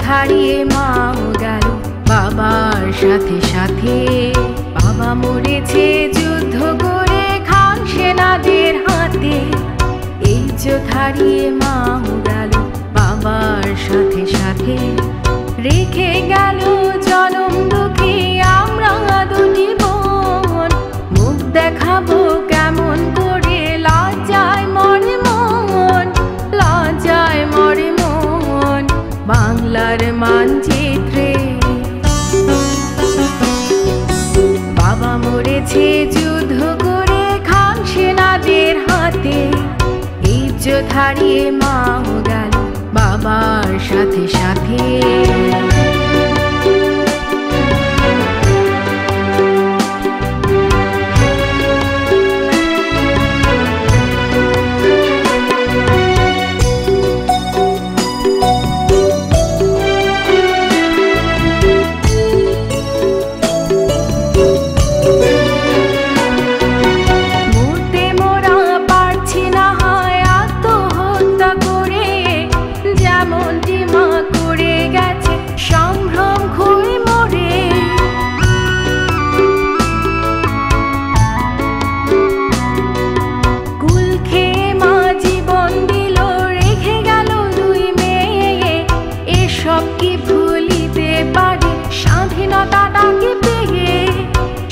হারিয়ে মাও গেল বাবার সাথে সাথে। বাবা মরেছে যুদ্ধ করে খান সেনাদের হাতে। ইজ্জত হারিয়ে মাও গেল বাবার সাথে সাথে। রেখে গেল জনম দুঃখী আমরা দুটি বোন। মুখ দেখাবো কেমন করে, লজ্জায় মরে মন, লজ্জায় মরে মন। বাংলার মানচিত্রে বাবা মরেছে যুদ্ধ করে খান সেনাদের হাতে। ইজ্জত হারিয়ে মাও গেল বাবার সাথে সাথে।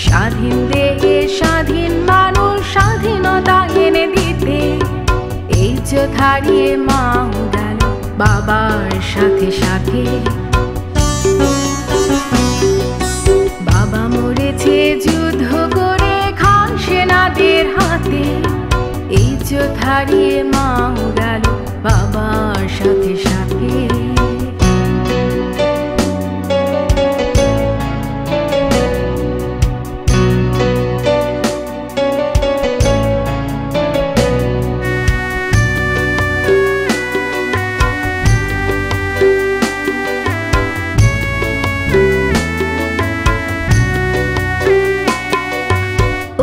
স্বাধীন দেহে স্বাধীন মানুষ স্বাধীনতা এনে দিতে। ইজ্জত হারিয়ে মাও গেল বাবার সাথে সাথে। বাবা মরেছে যুদ্ধ করে খান সেনাদের হাতে। ইজ্জত হারিয়ে মাও গেল বাবার সাথে সাথে।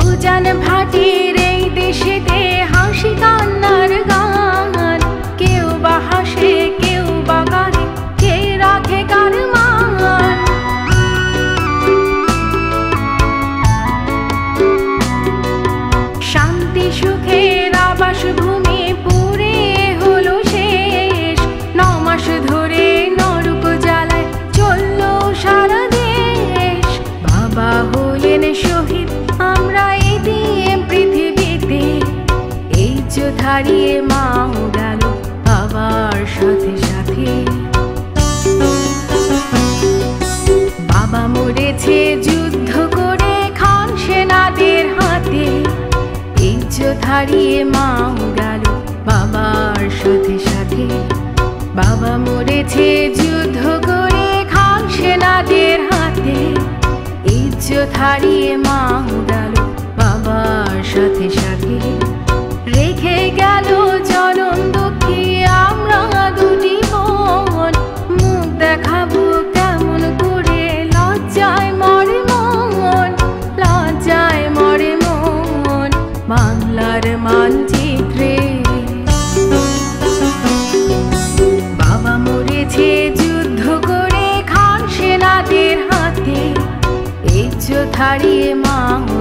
উজান ভাটির এই দেশেতে হাসি কান্নার গান। কেউ বা হাসে কেউ বা গানে, কে রাখে কার মান। শান্তি সুখের আবাস ভূমি পুরে হলো শেষ। 9 মাস ধরে নরক জ্বালায় চলল সারা দেশ। বাবা হলেন শহীদ আমরা এই দিয়ে পৃথিবীতে। ইজ্জত হারিয়ে মাও গেল বাবার সাথে সাথে। বাবা মরেছে যুদ্ধ করে খান সেনাদের হাতে। ইজ্জত হারিয়ে মাও গেল বাবার সাথে সাথে। বাবা মরেছে যুদ্ধ করে খান সেনাদের হাতে। ইজ্জত হারিয়ে মাও গেল বাবার সাথে সাথে। রেখে গেল জনম দুঃখী আমরা দুটি বোন। মুখ দেখাবো কেমন করে, লজ্জায় মরে মন, লজ্জায় মরে মন। বাংলার মানচিত্রে বাবা মরেছে যুদ্ধ করে খান সেনাদের হাতে। ইজ্জত হারিয়ে মাও